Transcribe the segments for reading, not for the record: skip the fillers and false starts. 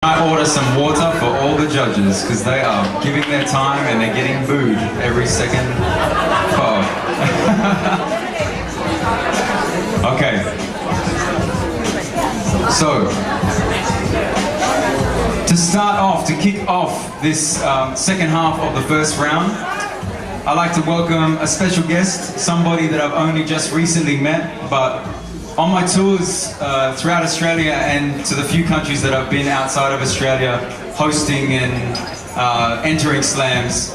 I order some water for all the judges because they are giving their time and they're getting booed every second. Oh. Okay. So, to start off, to kick off this second half of the first round, I'd like to welcome a special guest, somebody that I've only just recently met, but on my tours throughout Australia and to the few countries that I've been outside of Australia, hosting and entering slams,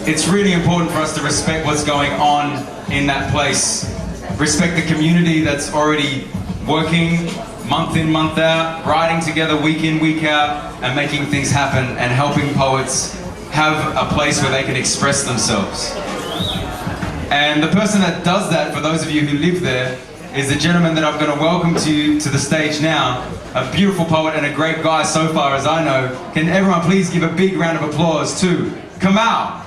it's really important for us to respect what's going on in that place. Respect the community that's already working month in, month out, writing together week in, week out, and making things happen and helping poets have a place where they can express themselves. And the person that does that, for those of you who live there, is the gentleman that I'm going to welcome to the stage now. A beautiful poet and a great guy so far as I know. Can everyone please give a big round of applause to Kamau?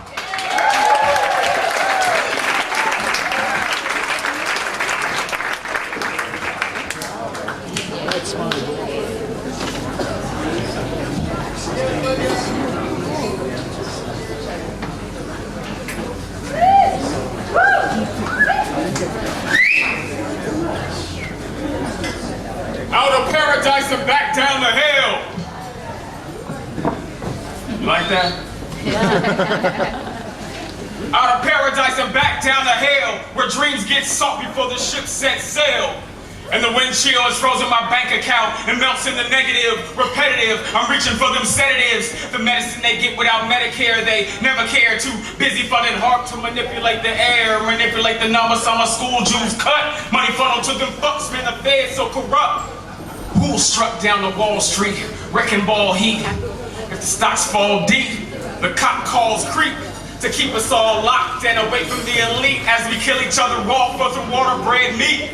Out of paradise and back down to hell. You like that? Yeah. Out of paradise and back down to hell, where dreams get salt before the ship sets sail. And the wind chill has frozen my bank account and melts in the negative, repetitive. I'm reaching for them sedatives. The medicine they get without Medicare, they never care. Too busy funding HARP to manipulate the air, manipulate the numbers on my school dues cut. Money funneled to them fucks, man, the Fed so corrupt. Who struck down the Wall Street, wrecking ball heat? If the stocks fall deep, the cop calls creep to keep us all locked and away from the elite as we kill each other raw for some water, bread, meat.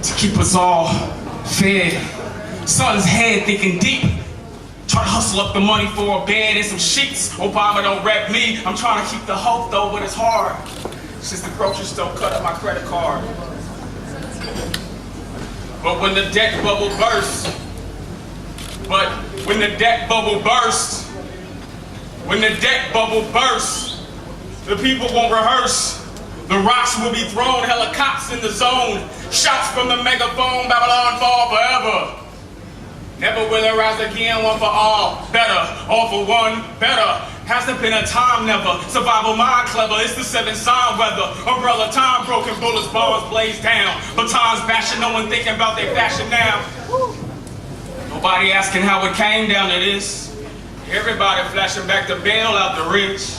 To keep us all fed. Son's head thinking deep. Try to hustle up the money for a bed and some sheets. Obama don't rep me. I'm trying to keep the hope though, but it's hard. Since the grocery store cut up my credit card. But when the debt bubble bursts, when the debt bubble bursts, the people won't rehearse. The rocks will be thrown, helicopters in the zone. Shots from the megaphone, Babylon fall forever. Never will it rise again, one for all. Better, all for one, better. Hasn't been a time, never. Survival mind clever, it's the 7 sign weather. Umbrella time broken, bullets, bombs blaze down. Batons bashing, no one thinking about their fashion now. Nobody asking how it came down to this. Everybody flashing back the bail out the rich.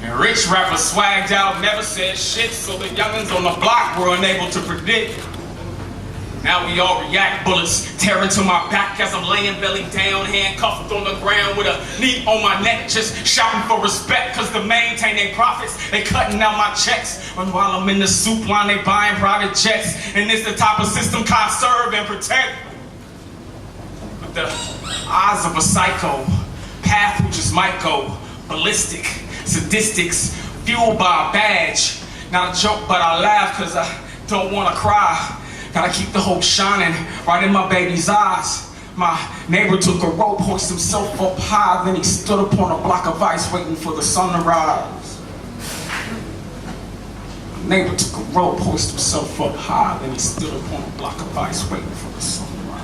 And rich rappers swagged out, never said shit, so the youngins on the block were unable to predict. Now we all react, bullets tearing to my back as I'm laying belly down, handcuffed on the ground with a knee on my neck, just shouting for respect, cause to maintain their profits, they cutting out my checks. And while I'm in the soup line, they buying private jets, and it's the type of system cops serve and protect. But the eyes of a psycho, path which just might go ballistic. Sadistics, fueled by a badge. Not a joke, but I laugh cause I don't wanna cry. Gotta keep the hope shining right in my baby's eyes. My neighbor took a rope, hoisted himself up high, then he stood upon a block of ice waiting for the sun to rise. My neighbor took a rope, hoisted himself up high, then he stood upon a block of ice waiting for the sun to rise.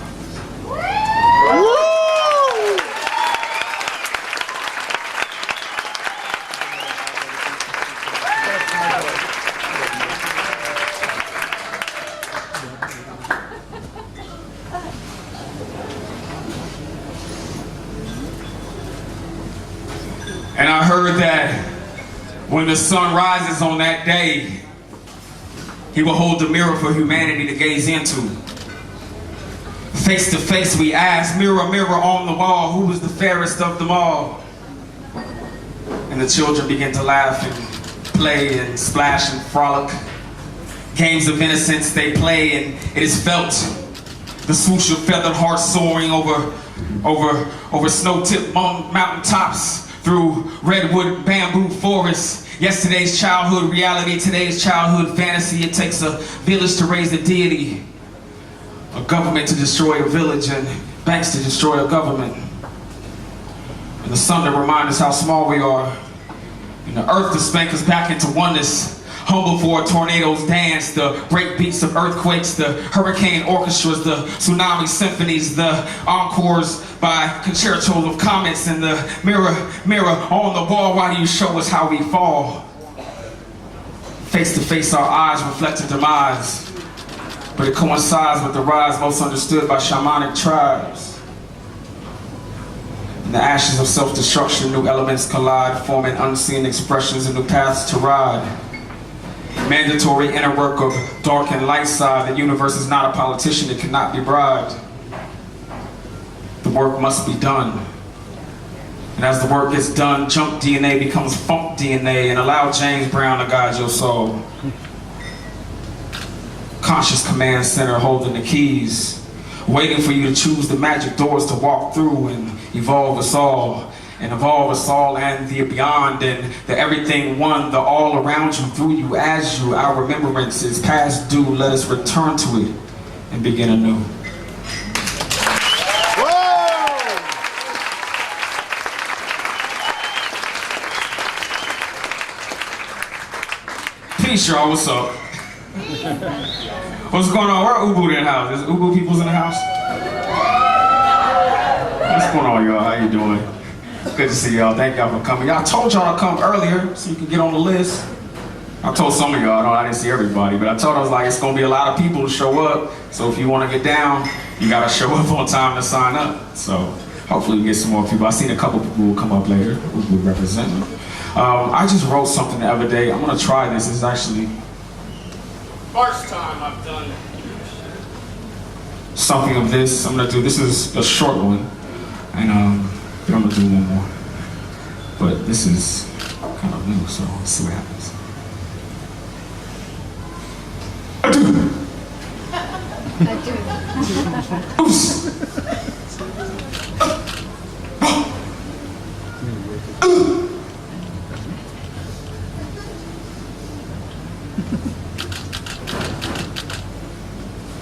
And I heard that when the sun rises on that day, he will hold the mirror for humanity to gaze into. Face to face we ask, mirror, mirror on the wall, who was the fairest of them all? And the children begin to laugh and play and splash and frolic. Games of innocence they play, and it is felt. The swoosh of feathered hearts soaring over snow-tipped mountain tops. Through redwood bamboo forests. Yesterday's childhood reality, today's childhood fantasy. It takes a village to raise a deity. A government to destroy a village and banks to destroy a government, and the sun to remind us how small we are, and the earth to spank us back into oneness, humble for a tornado's dance, the breakbeats of earthquakes, the hurricane orchestras, the tsunami symphonies, the encores by concertos of comets, and the mirror, mirror on the wall, why do you show us how we fall? Face to face, our eyes reflect a demise, but it coincides with the rise most understood by shamanic tribes. In the ashes of self-destruction, new elements collide, forming unseen expressions and new paths to ride. Mandatory inner work of dark and light side. The universe is not a politician, it cannot be bribed. The work must be done. And as the work gets done, junk DNA becomes funk DNA, and allow James Brown to guide your soul. Conscious command center holding the keys, waiting for you to choose the magic doors to walk through and evolve us all. And evolve us all and the beyond, and the everything one, the all around you, through you, as you. Our remembrance is past due. Let us return to it and begin anew. Peace, y'all. What's up? What's going on? Where are Ubud in the house? Is Ubud people's in the house? What's going on, y'all? How you doing? Good to see y'all. Thank y'all for coming. Y'all told y'all to come earlier so you can get on the list. I told some of y'all, I didn't see everybody, but I told I was like, it's gonna be a lot of people to show up. So if you wanna get down, you gotta show up on time to sign up. So hopefully we get some more people. I seen a couple people who will come up later who will represent them. I just wrote something the other day. I'm gonna try this. It's actually First time I've done something of this. I'm gonna do, this is a short one. And then I'm gonna do one more. But this is kind of new, so let's see what happens.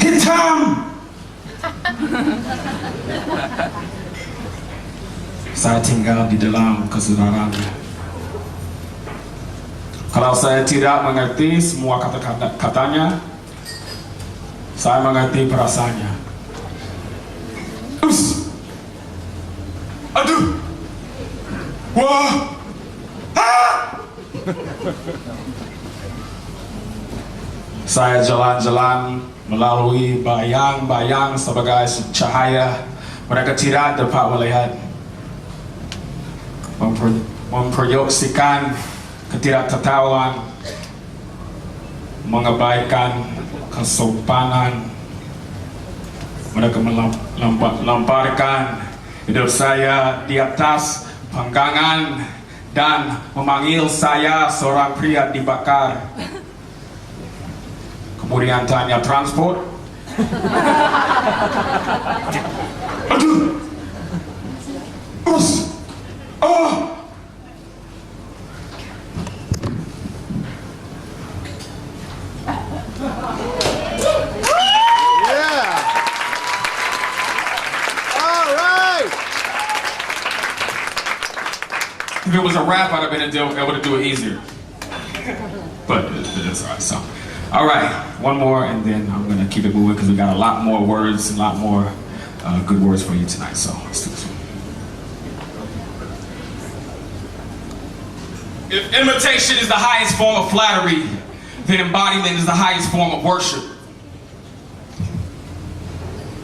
Hit time! Saya tinggal di dalam kesudahan. Kalau saya tidak mengerti semua kata-katanya, saya mengerti perasaannya. Ups! Aduh! Wah! Ah! Saya jalan-jalan melalui bayang-bayang sebagai cahaya. Mereka tidak dapat melihat. Memproyeksikan ketidaktahuan, mengabaikan kesopanan. Mereka melemparkan hidup saya di atas panggangan dan memanggil saya seorang pria dibakar. Kemudian tanya transport. Aduh! Us! Oh! Yeah! All right! If it was a rap, I'd have been able to do it easier. But it's all right, so. All right, one more, and then I'm gonna keep it moving because we got a lot more words, a lot more good words for you tonight, so let's do this one. If imitation is the highest form of flattery, then embodiment is the highest form of worship.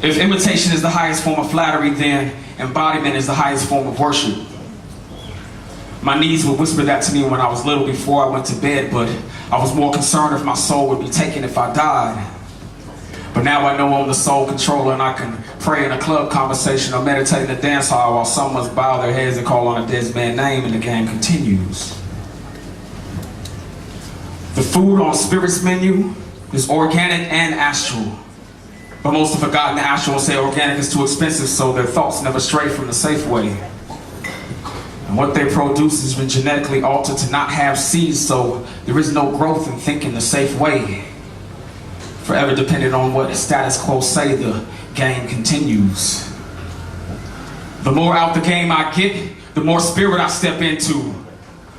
If imitation is the highest form of flattery, then embodiment is the highest form of worship. My knees would whisper that to me when I was little before I went to bed, but I was more concerned if my soul would be taken if I died. But now I know I'm the soul controller and I can pray in a club conversation or meditate in a dance hall while some must bow their heads and call on a dead man's name and the game continues. The food on Spirit's menu is organic and astral. But most have forgotten the astral and say organic is too expensive, so their thoughts never stray from the safe way. And what they produce has been genetically altered to not have seeds, so there is no growth in thinking the safe way. Forever dependent on what the status quo say, the game continues. The more out the game I get, the more spirit I step into.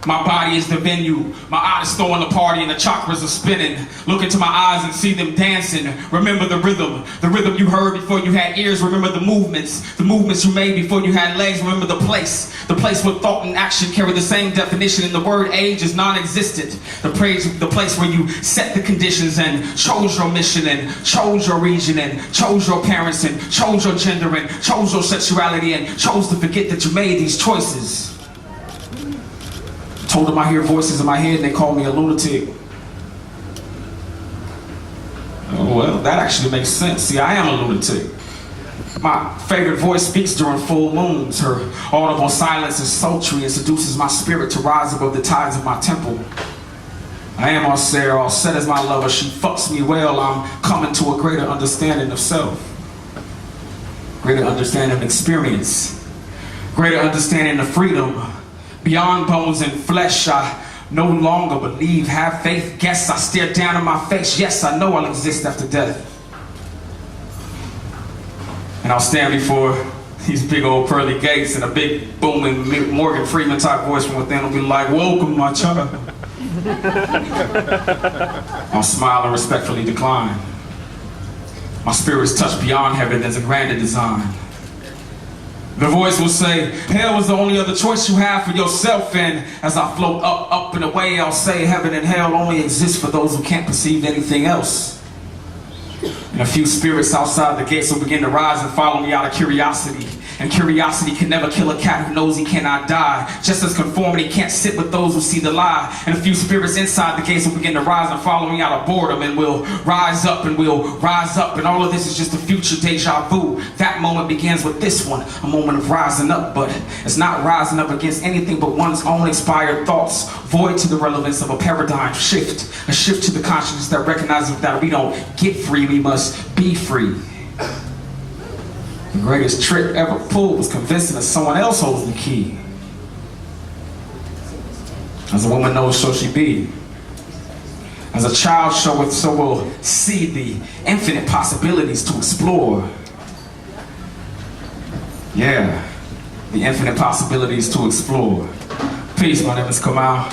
My body is the venue. My eyes throwing the party and the chakras are spinning. Look into my eyes and see them dancing. Remember the rhythm you heard before you had ears. Remember the movements you made before you had legs. Remember the place where thought and action carry the same definition. And the word age is non-existent. The place where you set the conditions and chose your mission and chose your region and chose your parents and chose your gender and chose your sexuality and chose to forget that you made these choices. Told them I hear voices in my head and they call me a lunatic. Oh, well, that actually makes sense. See, I am a lunatic. My favorite voice speaks during full moons. Her audible silence is sultry and seduces my spirit to rise above the tides of my temple. I am austere, all set as my lover. She fucks me well. I'm coming to a greater understanding of self. Greater understanding of experience. Greater understanding of freedom. Beyond bones and flesh, I no longer believe, have faith, guess. I stare down in my face, yes, I know I'll exist after death. And I'll stand before these big old pearly gates and a big booming Morgan Freeman type voice from within will be like, welcome, my child. I'll smile and respectfully decline. My spirit's touched beyond heaven, there's a grander design. The voice will say, hell is the only other choice you have for yourself. And as I float up and away, I'll say heaven and hell only exist for those who can't perceive anything else. And a few spirits outside the gates will begin to rise and follow me out of curiosity. And curiosity can never kill a cat who knows he cannot die. Just as conformity can't sit with those who see the lie. And a few spirits inside the gates will begin to rise and follow me out of boredom. And we'll rise up and we'll rise up. And all of this is just a future deja vu. That moment begins with this one, a moment of rising up. But it's not rising up against anything but one's own inspired thoughts. Void to the relevance of a paradigm shift. A shift to the consciousness that recognizes that we don't get free, we must be free. The greatest trick ever pulled was convincing that someone else holds the key. As a woman knows, so she be. As a child showeth, so will see the infinite possibilities to explore. Yeah, the infinite possibilities to explore. Peace, my name is Kamau.